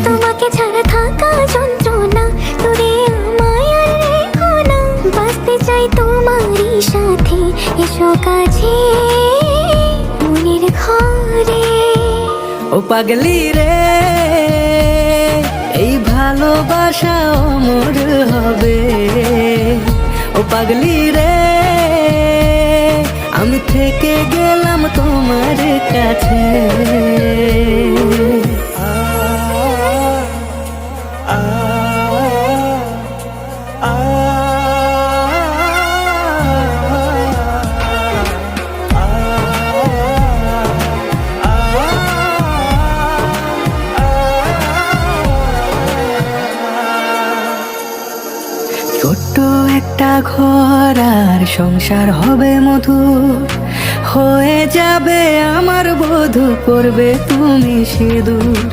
তোমাকে ছাড়া থাকা যন্ত্রণা, দূরে আমায় আর রেখো না। বাঁচতে চাই তোমারই সাথে, এসো কাছে মনের ঘরে। ও পাগলি রে, এই ভালোবাসা অমর হবে। ও পাগলি রে, আমি থেকে গেলাম তোমার কাছে। ছোট্ট একটা ঘর আর সংসার হবে মধুর, হয়ে যাবে আমার বধূ, করবে তুমি সিঁদুর।